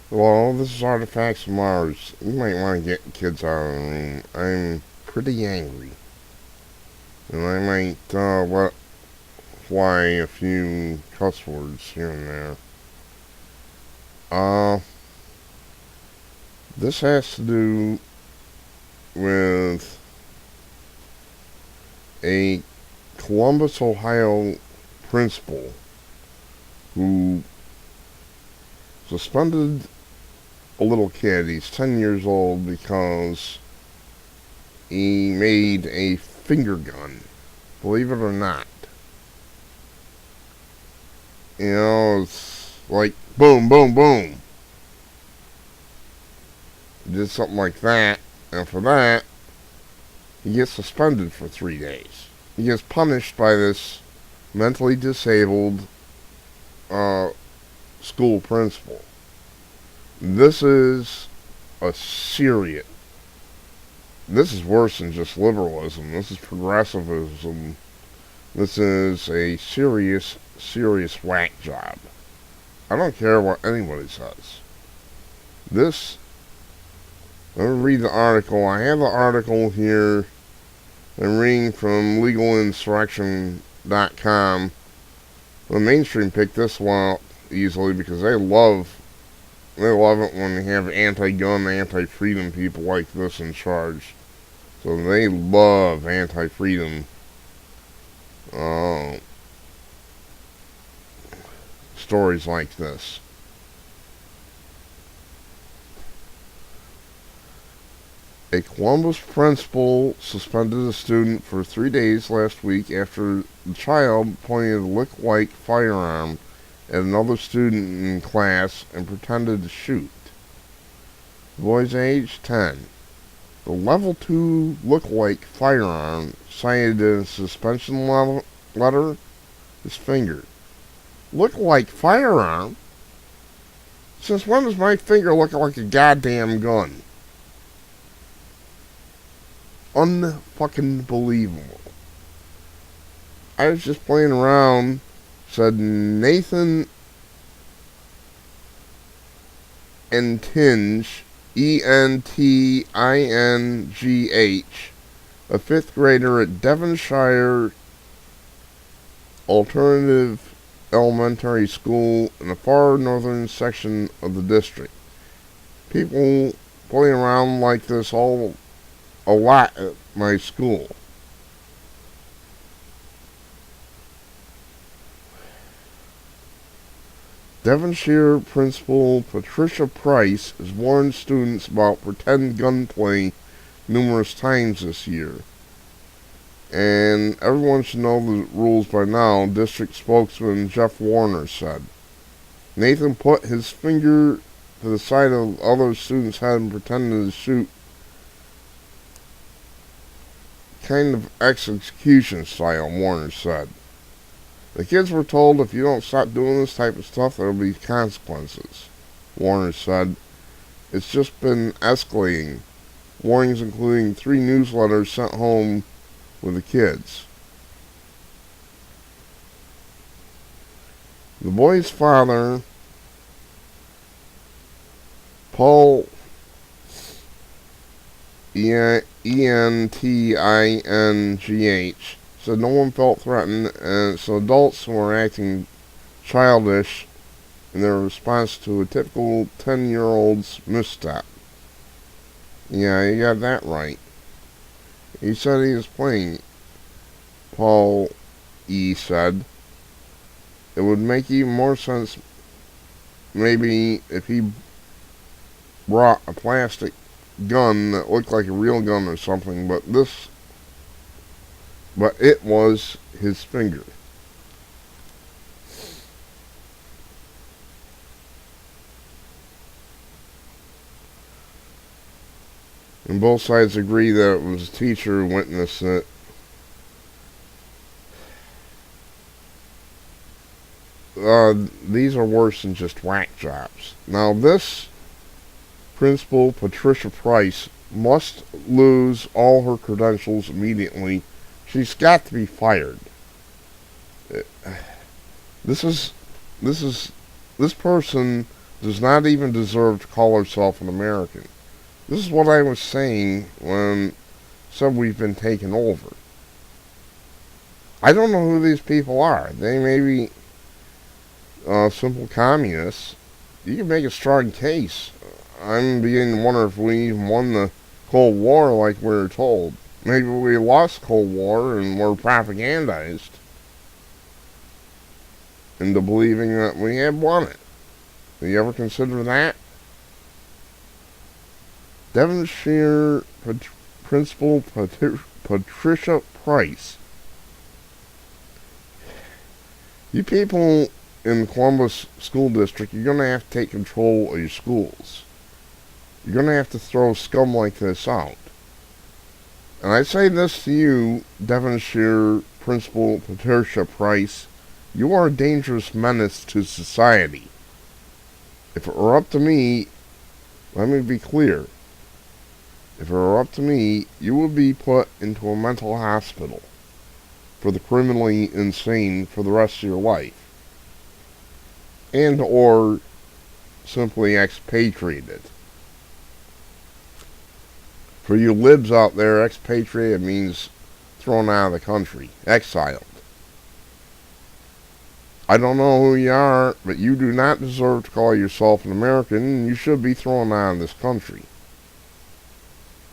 Well, this is Artifacts from Mars. You might want to get kids out of the room. I'm pretty angry. And I might let fly a few cuss words here and there. Uh, this has to do with a Columbus, Ohio principal who suspended a little kid. He's 10 years old because he made a finger gun. Believe it or not. You know, it's like boom, boom, boom. He did something like that, and for that, he gets suspended for 3 days. He gets punished by this mentally disabled uh, school principal. This is a serious. This is worse than just liberalism. This is progressivism. This is a serious, serious whack job. I don't care what anybody says. This. Let me read the article. I have the article here. I'm reading from legalinsurrection.com. The mainstream picked this one up easily because they love it when they have anti-gun, anti-freedom people like this in charge. So they love anti-freedom stories like this. A Columbus principal suspended a student for 3 days last week after the child pointed a look-like firearm at another student in class and pretended to shoot. The boy's age 10. The level 2 look-like firearm cited in a suspension letter is finger. Look-like firearm? Since when does my finger look like a goddamn gun? Unfucking believable. I was just playing around, said Nathan Entingh, Entingh, a 5th grader at Devonshire Alternative Elementary School in the far northern section of the district. People playing around like this a lot at my school. Devonshire Principal Patricia Price has warned students about pretend gunplay numerous times this year. And everyone should know the rules by now, district spokesman Jeff Warner said. Nathan put his finger to the side of other students' head and pretended to shoot, kind of execution style, Warner said. The kids were told if you don't stop doing this type of stuff, there will be consequences, Warner said. It's just been escalating. Warnings including 3 newsletters sent home with the kids. The boy's father, Paul Entingh, said no one felt threatened, and so adults who were acting childish in their response to a typical 10-year-old's misstep. Yeah, you got that right. He said he was playing. Paul E. said. It would make even more sense maybe if he brought a plastic gun that looked like a real gun or something, but it was his finger. And both sides agree that it was a teacher who witnessed it. These are worse than just whack jobs. Now this principal, Patricia Price, must lose all her credentials immediately. She's got to be fired. This person does not even deserve to call herself an American. This is what I was saying when said we've been taken over. I don't know who these people are. They may be simple communists. You can make a strong case. I'm beginning to wonder if we even won the Cold War like we were told. Maybe we lost Cold War and were propagandized into believing that we had won it. Do you ever consider that? Devonshire Principal Patricia Price. You people in the Columbus School District, you're going to have to take control of your schools. You're going to have to throw scum like this out. And I say this to you, Devonshire Principal Patricia Price, you are a dangerous menace to society. If it were up to me, let me be clear. If it were up to me, you would be put into a mental hospital for the criminally insane for the rest of your life. And or simply expatriated. For you libs out there, expatriated means thrown out of the country, exiled. I don't know who you are, but you do not deserve to call yourself an American, and you should be thrown out of this country.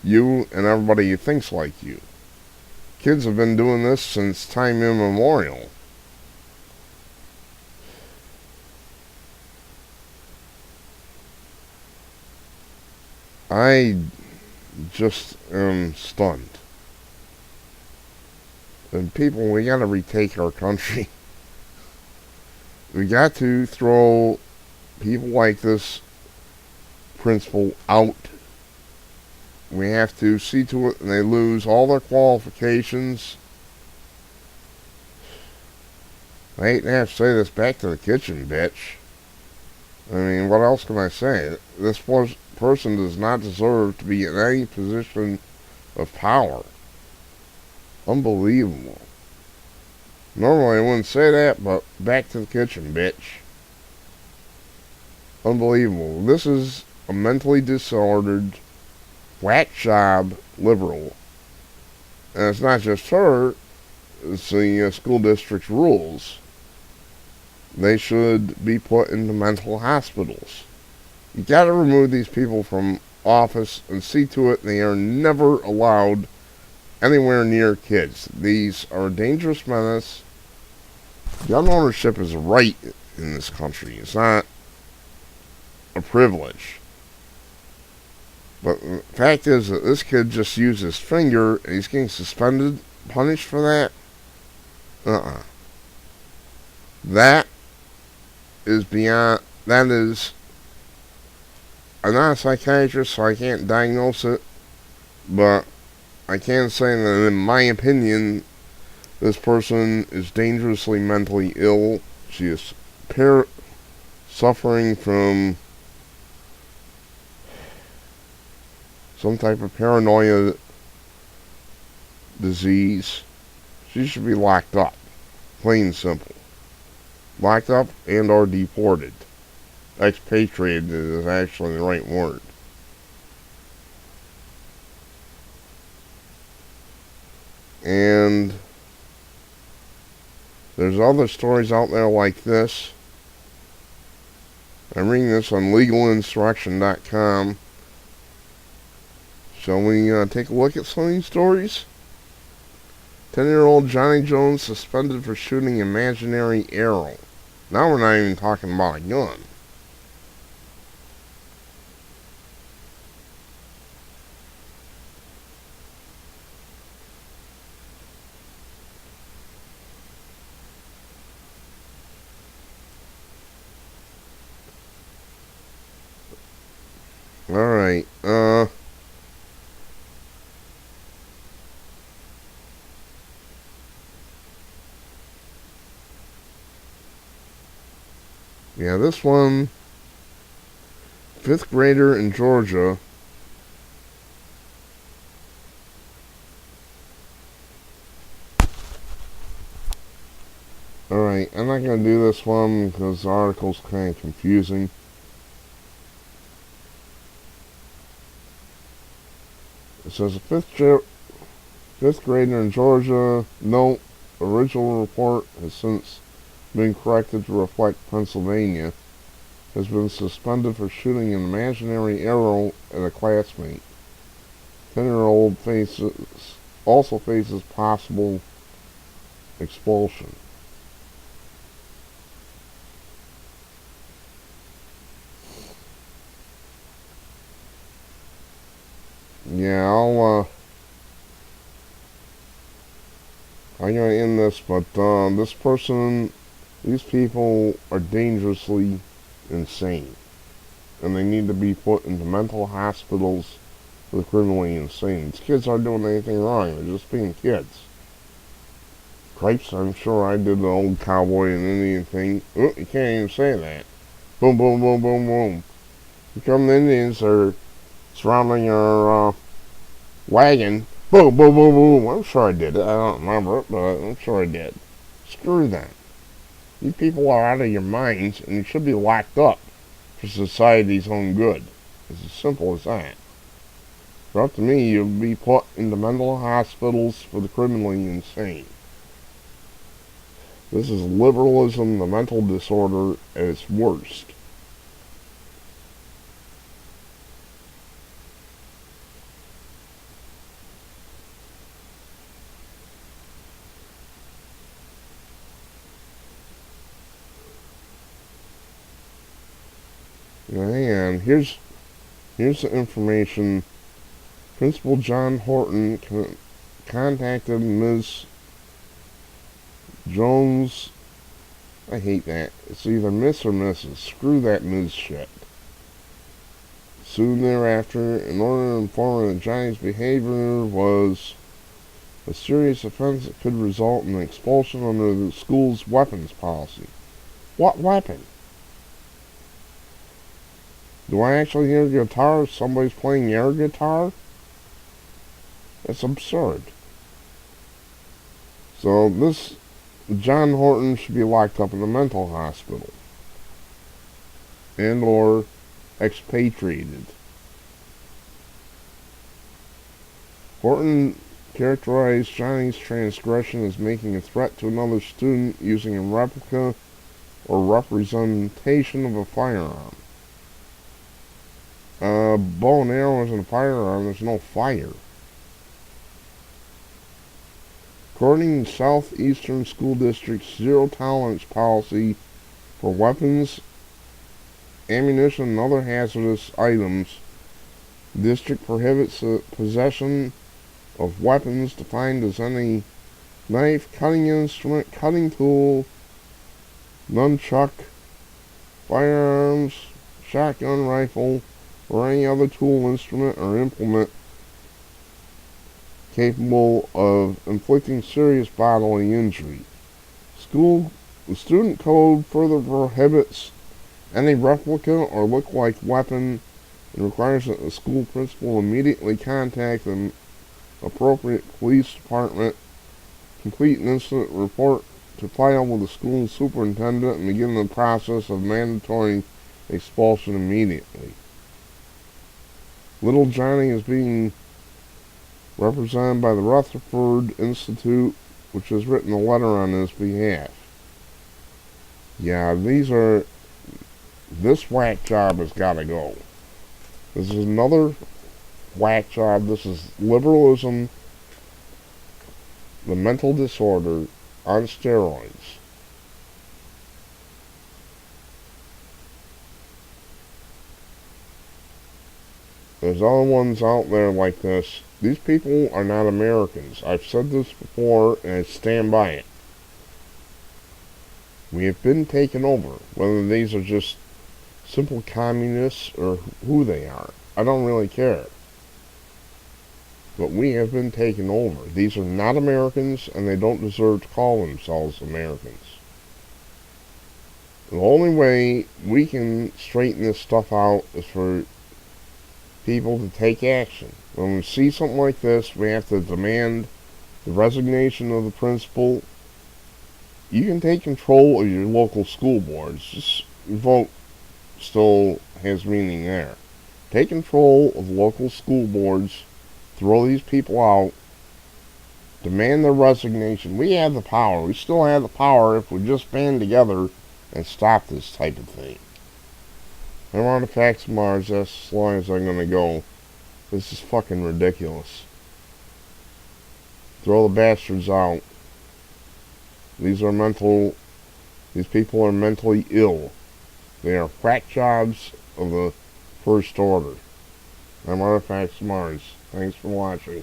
You and everybody who thinks like you. Kids have been doing this since time immemorial. I just am stunned. And people, we gotta retake our country. We got to throw people like this principal out. We have to see to it and they lose all their qualifications. I hate to have to say this, back to the kitchen, bitch. I mean, what else can I say? This person does not deserve to be in any position of power. Unbelievable. Normally I wouldn't say that, but back to the kitchen, bitch. Unbelievable. This is a mentally disordered, whack job liberal. And it's not just her, it's the school district's rules. They should be put into mental hospitals. You gotta remove these people from office and see to it they are never allowed anywhere near kids. These are a dangerous menace. Gun ownership is a right in this country. It's not a privilege. But the fact is that this kid just used his finger and he's getting suspended, punished for that. That is beyond, that is, I'm not a psychiatrist so I can't diagnose it, but I can say that in my opinion, this person is dangerously mentally ill. She is suffering from some type of paranoia disease. She should be locked up. Plain and simple. Locked up and or deported. Expatriated is actually the right word. And there's other stories out there like this. I'm reading this on legalinsurrection.com. Shall we take a look at some of these stories? 10-year-old Johnny Jones suspended for shooting imaginary arrow. Now we're not even talking about a gun. Alright, yeah, this one, 5th grader in Georgia. Alright, I'm not going to do this one because the article's kind of confusing. It says a fifth grader in Georgia. Note, original report has since been corrected to reflect Pennsylvania. Has been suspended for shooting an imaginary arrow at a classmate. 10-year-old also faces possible expulsion. Yeah, I'm gonna end this, but these people are dangerously insane, and they need to be put into mental hospitals for the criminally insane. These kids aren't doing anything wrong; they're just being kids. Cripes, I'm sure I did the old cowboy and Indian thing. Oh, you can't even say that. Boom, boom, boom, boom, boom. Here come the Indians. They're surrounding our wagon. Boom, boom, boom, boom. I'm sure I did it. I don't remember it, but I'm sure I did. Screw that. You people are out of your minds, and you should be locked up for society's own good. It's as simple as that. If up to me, you'll be put into mental hospitals for the criminally insane. This is liberalism, the mental disorder, at its worst. And here's the information. Principal John Horton contacted Ms. Jones. I hate that. It's either Miss or Mrs. Screw that Ms. shit. Soon thereafter, in order to inform her that Johnny's behavior was a serious offense that could result in expulsion under the school's weapons policy. What weapon? Do I actually hear a guitar if somebody's playing air guitar? That's absurd. So this John Horton should be locked up in a mental hospital and or expatriated. Horton characterized Johnny's transgression as making a threat to another student using a replica or representation of a firearm. Bow and arrow isn't a firearm, there's no fire. According to Southeastern School District's zero tolerance policy for weapons, ammunition, and other hazardous items, the district prohibits the possession of weapons defined as any knife, cutting instrument, cutting tool, nunchuck, firearms, shotgun, rifle, or any other tool, instrument, or implement capable of inflicting serious bodily injury. The student code further prohibits any replica or look-like weapon and requires that the school principal immediately contact the appropriate police department, complete an incident report to file with the school superintendent, and begin the process of mandatory expulsion immediately. Little Johnny is being represented by the Rutherford Institute, which has written a letter on his behalf. Yeah, this whack job has got to go. This is another whack job. This is liberalism, the mental disorder on steroids. There's other ones out there like this. These people are not Americans. I've said this before, and I stand by it. We have been taken over. Whether these are just simple communists or who they are, I don't really care. But we have been taken over. These are not Americans, and they don't deserve to call themselves Americans. The only way we can straighten this stuff out is for people to take action. When we see something like this, we have to demand the resignation of the principal. You can take control of your local school boards. Just your vote still has meaning there. Take control of local school boards Throw these people out. Demand their resignation. We have the power. We still have the power if we just band together and stop this type of thing. I'm on the facts of Mars. That's as long as I'm going to go. This is fucking ridiculous. Throw the bastards out. These people are mentally ill. They are whack jobs of the first order. I'm on the facts of Mars. Thanks for watching.